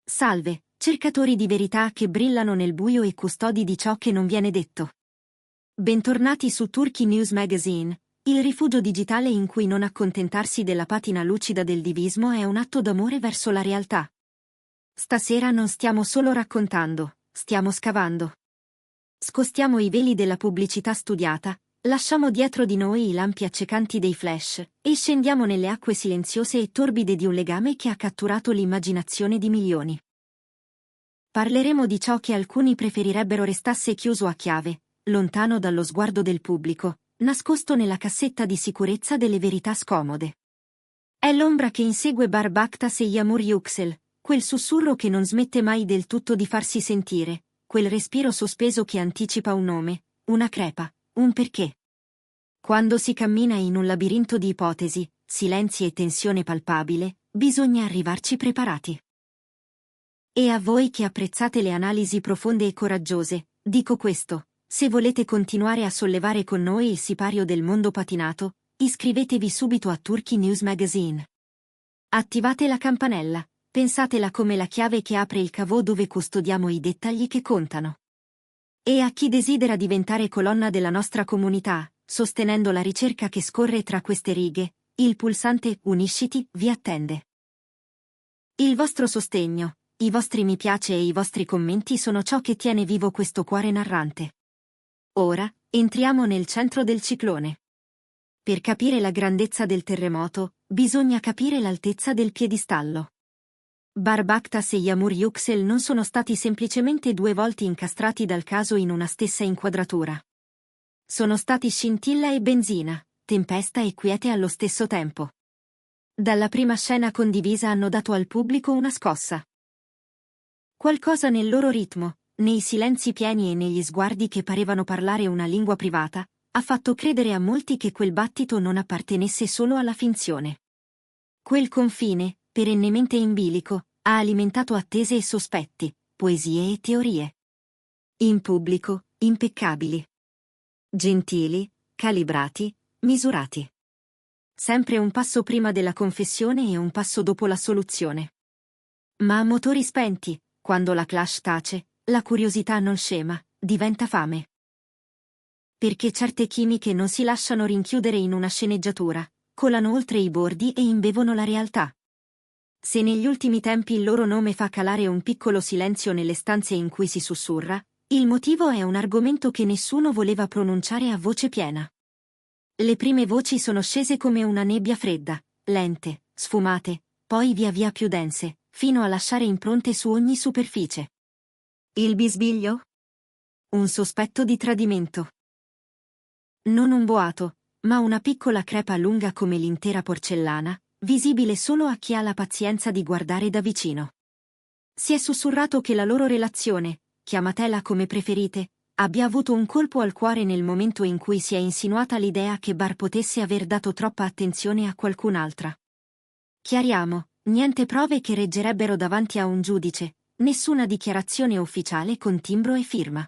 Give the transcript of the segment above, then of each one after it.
Salve, cercatori di verità che brillano nel buio e custodi di ciò che non viene detto. Bentornati su Turkey News Magazine, il rifugio digitale in cui non accontentarsi della patina lucida del divismo è un atto d'amore verso la realtà. Stasera non stiamo solo raccontando, stiamo scavando. Scostiamo i veli della pubblicità studiata, lasciamo dietro di noi i lampi accecanti dei flash, e scendiamo nelle acque silenziose e torbide di un legame che ha catturato l'immaginazione di milioni. Parleremo di ciò che alcuni preferirebbero restasse chiuso a chiave, lontano dallo sguardo del pubblico, nascosto nella cassetta di sicurezza delle verità scomode. È l'ombra che insegue Barbaktas e Yağmur Yüksel, quel sussurro che non smette mai del tutto di farsi sentire, quel respiro sospeso che anticipa un nome, una crepa, un perché. Quando si cammina in un labirinto di ipotesi, silenzi e tensione palpabile, bisogna arrivarci preparati. E a voi che apprezzate le analisi profonde e coraggiose, dico questo: se volete continuare a sollevare con noi il sipario del mondo patinato, iscrivetevi subito a Turkey News Magazine. Attivate la campanella, pensatela come la chiave che apre il cavo dove custodiamo i dettagli che contano. E a chi desidera diventare colonna della nostra comunità, sostenendo la ricerca che scorre tra queste righe, il pulsante Unisciti vi attende. Il vostro sostegno, i vostri mi piace e i vostri commenti sono ciò che tiene vivo questo cuore narrante. Ora, entriamo nel centro del ciclone. Per capire la grandezza del terremoto, bisogna capire l'altezza del piedistallo. Barbaktas e Yağmur Yüksel non sono stati semplicemente due volti incastrati dal caso in una stessa inquadratura. Sono stati scintilla e benzina, tempesta e quiete allo stesso tempo. Dalla prima scena condivisa hanno dato al pubblico una scossa. Qualcosa nel loro ritmo, nei silenzi pieni e negli sguardi che parevano parlare una lingua privata, ha fatto credere a molti che quel battito non appartenesse solo alla finzione. Quel confine, perennemente in bilico, ha alimentato attese e sospetti, poesie e teorie. In pubblico, impeccabili. Gentili, calibrati, misurati. Sempre un passo prima della confessione e un passo dopo la soluzione. Ma a motori spenti, quando la clash tace, la curiosità non scema, diventa fame. Perché certe chimiche non si lasciano rinchiudere in una sceneggiatura, colano oltre i bordi e imbevono la realtà. Se negli ultimi tempi il loro nome fa calare un piccolo silenzio nelle stanze in cui si sussurra, il motivo è un argomento che nessuno voleva pronunciare a voce piena. Le prime voci sono scese come una nebbia fredda, lente, sfumate, poi via via più dense, fino a lasciare impronte su ogni superficie. Il bisbiglio? Un sospetto di tradimento. Non un boato, ma una piccola crepa lunga come l'intera porcellana, visibile solo a chi ha la pazienza di guardare da vicino. Si è sussurrato che la loro relazione, chiamatela come preferite, abbia avuto un colpo al cuore nel momento in cui si è insinuata l'idea che Bar potesse aver dato troppa attenzione a qualcun'altra. Chiariamo, niente prove che reggerebbero davanti a un giudice, nessuna dichiarazione ufficiale con timbro e firma.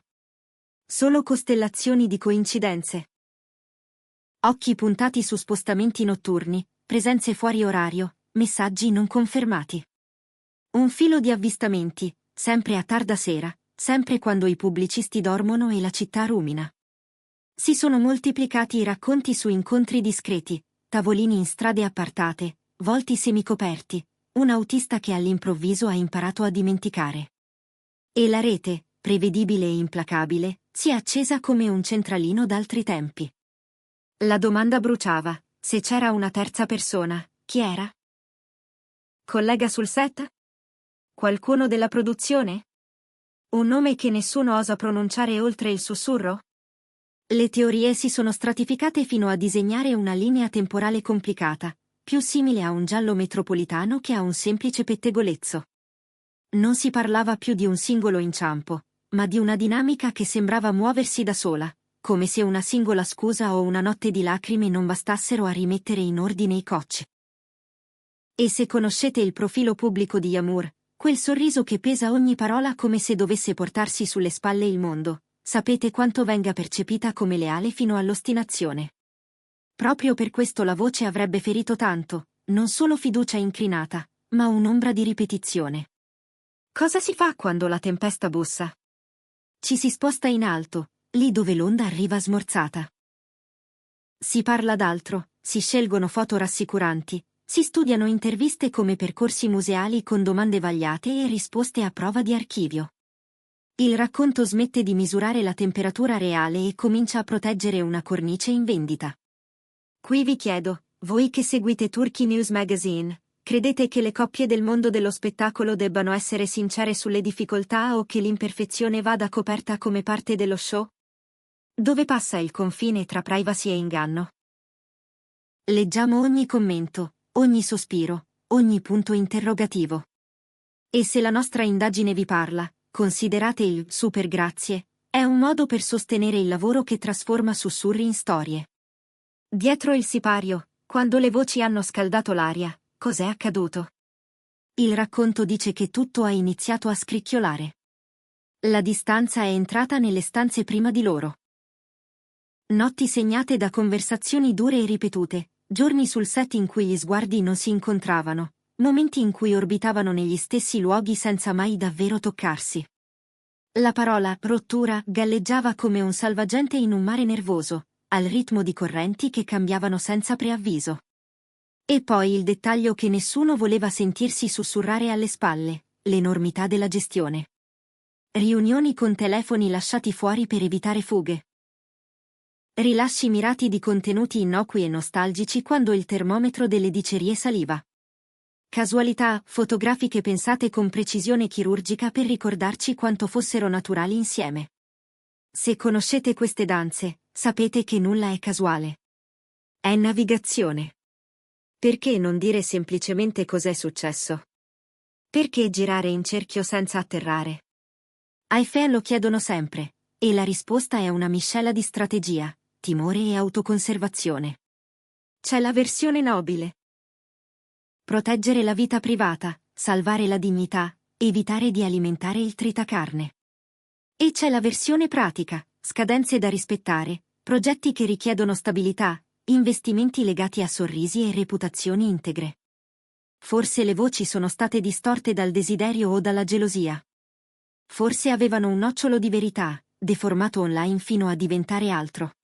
Solo costellazioni di coincidenze. Occhi puntati su spostamenti notturni, presenze fuori orario, messaggi non confermati. Un filo di avvistamenti, sempre a tarda sera, sempre quando i pubblicisti dormono e la città rumina. Si sono moltiplicati i racconti su incontri discreti, tavolini in strade appartate, volti semicoperti, un autista che all'improvviso ha imparato a dimenticare. E la rete, prevedibile e implacabile, si è accesa come un centralino d'altri tempi. La domanda bruciava: se c'era una terza persona, chi era? Collega sul set? Qualcuno della produzione? Un nome che nessuno osa pronunciare oltre il sussurro? Le teorie si sono stratificate fino a disegnare una linea temporale complicata, più simile a un giallo metropolitano che a un semplice pettegolezzo. Non si parlava più di un singolo inciampo, ma di una dinamica che sembrava muoversi da sola, come se una singola scusa o una notte di lacrime non bastassero a rimettere in ordine i cocci. E se conoscete il profilo pubblico di Yağmur, quel sorriso che pesa ogni parola come se dovesse portarsi sulle spalle il mondo, sapete quanto venga percepita come leale fino all'ostinazione. Proprio per questo la voce avrebbe ferito tanto, non solo fiducia incrinata, ma un'ombra di ripetizione. Cosa si fa quando la tempesta bussa? Ci si sposta in alto, lì dove l'onda arriva smorzata. Si parla d'altro, si scelgono foto rassicuranti, si studiano interviste come percorsi museali con domande vagliate e risposte a prova di archivio. Il racconto smette di misurare la temperatura reale e comincia a proteggere una cornice in vendita. Qui vi chiedo, voi che seguite Turkey News Magazine, credete che le coppie del mondo dello spettacolo debbano essere sincere sulle difficoltà o che l'imperfezione vada coperta come parte dello show? Dove passa il confine tra privacy e inganno? Leggiamo ogni commento, ogni sospiro, ogni punto interrogativo. E se la nostra indagine vi parla, considerate il super grazie, è un modo per sostenere il lavoro che trasforma sussurri in storie. Dietro il sipario, quando le voci hanno scaldato l'aria, cos'è accaduto? Il racconto dice che tutto ha iniziato a scricchiolare. La distanza è entrata nelle stanze prima di loro. Notti segnate da conversazioni dure e ripetute, giorni sul set in cui gli sguardi non si incontravano, momenti in cui orbitavano negli stessi luoghi senza mai davvero toccarsi. La parola rottura galleggiava come un salvagente in un mare nervoso, al ritmo di correnti che cambiavano senza preavviso. E poi il dettaglio che nessuno voleva sentirsi sussurrare alle spalle, l'enormità della gestione. Riunioni con telefoni lasciati fuori per evitare fughe. Rilasci mirati di contenuti innocui e nostalgici quando il termometro delle dicerie saliva. Casualità fotografiche pensate con precisione chirurgica per ricordarci quanto fossero naturali insieme. Se conoscete queste danze, sapete che nulla è casuale. È navigazione. Perché non dire semplicemente cos'è successo? Perché girare in cerchio senza atterrare? Ai fan lo chiedono sempre, e la risposta è una miscela di strategia, timore e autoconservazione. C'è la versione nobile. Proteggere la vita privata, salvare la dignità, evitare di alimentare il tritacarne. E c'è la versione pratica, scadenze da rispettare, progetti che richiedono stabilità, investimenti legati a sorrisi e reputazioni integre. Forse le voci sono state distorte dal desiderio o dalla gelosia. Forse avevano un nocciolo di verità, deformato online fino a diventare altro.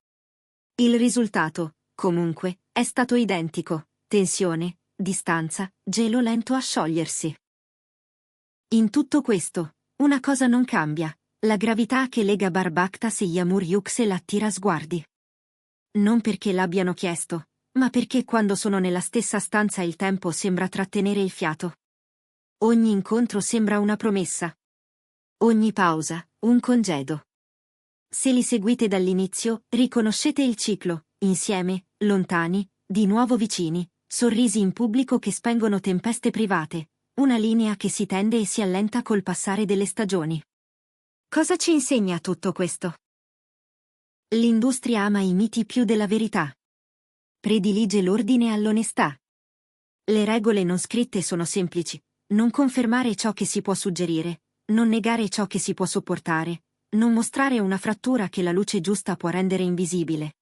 Il risultato, comunque, è stato identico: tensione, distanza, gelo lento a sciogliersi. In tutto questo, una cosa non cambia: la gravità che lega Barbaktas e Yağmur Yüksel attira sguardi. Non perché l'abbiano chiesto, ma perché quando sono nella stessa stanza il tempo sembra trattenere il fiato. Ogni incontro sembra una promessa. Ogni pausa, un congedo. Se li seguite dall'inizio, riconoscete il ciclo: insieme, lontani, di nuovo vicini, sorrisi in pubblico che spengono tempeste private, una linea che si tende e si allenta col passare delle stagioni. Cosa ci insegna tutto questo? L'industria ama i miti più della verità. Predilige l'ordine all'onestà. Le regole non scritte sono semplici: non confermare ciò che si può suggerire, non negare ciò che si può sopportare, non mostrare una frattura che la luce giusta può rendere invisibile.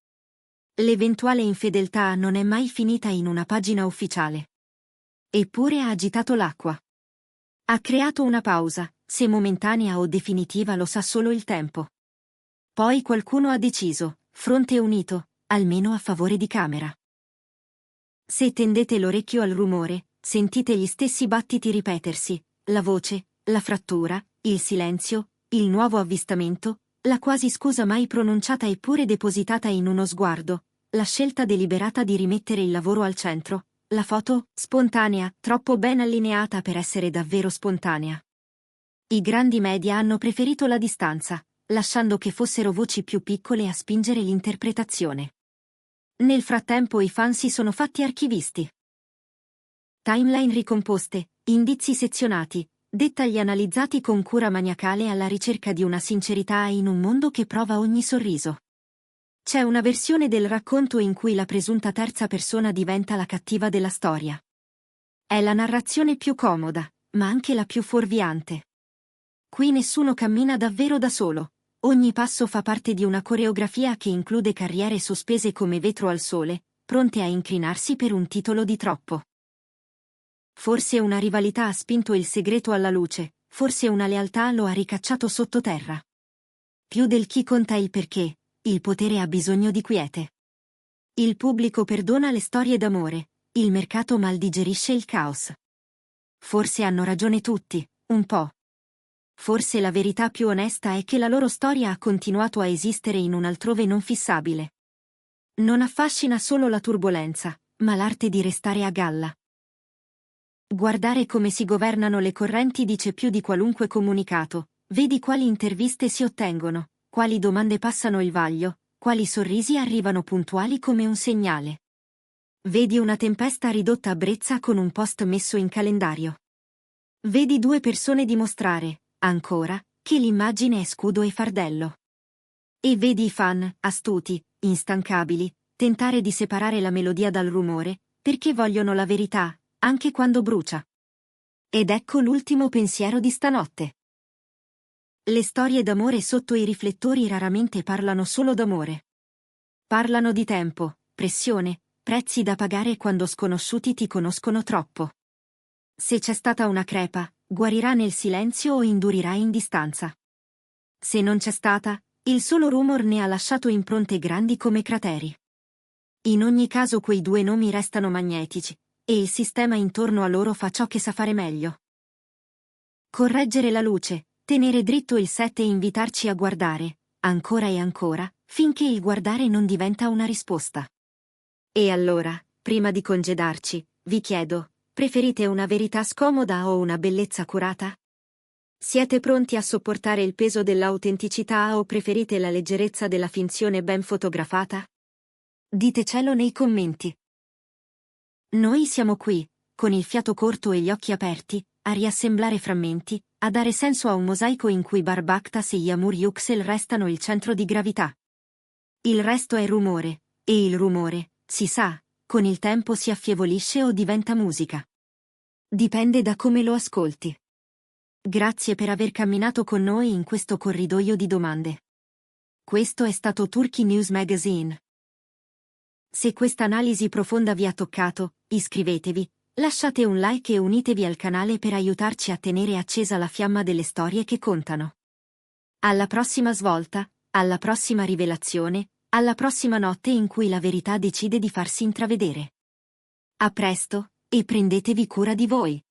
L'eventuale infedeltà non è mai finita in una pagina ufficiale. Eppure ha agitato l'acqua. Ha creato una pausa, se momentanea o definitiva lo sa solo il tempo. Poi qualcuno ha deciso: fronte unito, almeno a favore di Camera. Se tendete l'orecchio al rumore, sentite gli stessi battiti ripetersi: la voce, la frattura, il silenzio, il nuovo avvistamento, la quasi scusa mai pronunciata eppure depositata in uno sguardo, la scelta deliberata di rimettere il lavoro al centro, la foto, spontanea, troppo ben allineata per essere davvero spontanea. I grandi media hanno preferito la distanza, lasciando che fossero voci più piccole a spingere l'interpretazione. Nel frattempo i fan si sono fatti archivisti. Timeline ricomposte, indizi sezionati, dettagli analizzati con cura maniacale alla ricerca di una sincerità in un mondo che prova ogni sorriso. C'è una versione del racconto in cui la presunta terza persona diventa la cattiva della storia. È la narrazione più comoda, ma anche la più fuorviante. Qui nessuno cammina davvero da solo. Ogni passo fa parte di una coreografia che include carriere sospese come vetro al sole, pronte a incrinarsi per un titolo di troppo. Forse una rivalità ha spinto il segreto alla luce, forse una lealtà lo ha ricacciato sottoterra. Più del chi conta il perché, il potere ha bisogno di quiete. Il pubblico perdona le storie d'amore, il mercato mal digerisce il caos. Forse hanno ragione tutti, un po'. Forse la verità più onesta è che la loro storia ha continuato a esistere in un altrove non fissabile. Non affascina solo la turbolenza, ma l'arte di restare a galla. Guardare come si governano le correnti dice più di qualunque comunicato, vedi quali interviste si ottengono, quali domande passano il vaglio, quali sorrisi arrivano puntuali come un segnale. Vedi una tempesta ridotta a brezza con un post messo in calendario. Vedi due persone dimostrare, ancora, che l'immagine è scudo e fardello. E vedi i fan, astuti, instancabili, tentare di separare la melodia dal rumore, perché vogliono la verità, anche quando brucia. Ed ecco l'ultimo pensiero di stanotte. Le storie d'amore sotto i riflettori raramente parlano solo d'amore. Parlano di tempo, pressione, prezzi da pagare quando sconosciuti ti conoscono troppo. Se c'è stata una crepa, guarirà nel silenzio o indurirà in distanza. Se non c'è stata, il solo rumor ne ha lasciato impronte grandi come crateri. In ogni caso quei due nomi restano magnetici, e il sistema intorno a loro fa ciò che sa fare meglio. Correggere la luce, tenere dritto il set e invitarci a guardare, ancora e ancora, finché il guardare non diventa una risposta. E allora, prima di congedarci, vi chiedo, preferite una verità scomoda o una bellezza curata? Siete pronti a sopportare il peso dell'autenticità o preferite la leggerezza della finzione ben fotografata? Ditecelo nei commenti. Noi siamo qui, con il fiato corto e gli occhi aperti, a riassemblare frammenti, a dare senso a un mosaico in cui Barbactas e Yamur Yuxel restano il centro di gravità. Il resto è rumore, e il rumore, si sa, con il tempo si affievolisce o diventa musica. Dipende da come lo ascolti. Grazie per aver camminato con noi in questo corridoio di domande. Questo è stato Turkey News Magazine. Se questa analisi profonda vi ha toccato, iscrivetevi, lasciate un like e unitevi al canale per aiutarci a tenere accesa la fiamma delle storie che contano. Alla prossima svolta, alla prossima rivelazione, alla prossima notte in cui la verità decide di farsi intravedere. A presto, e prendetevi cura di voi.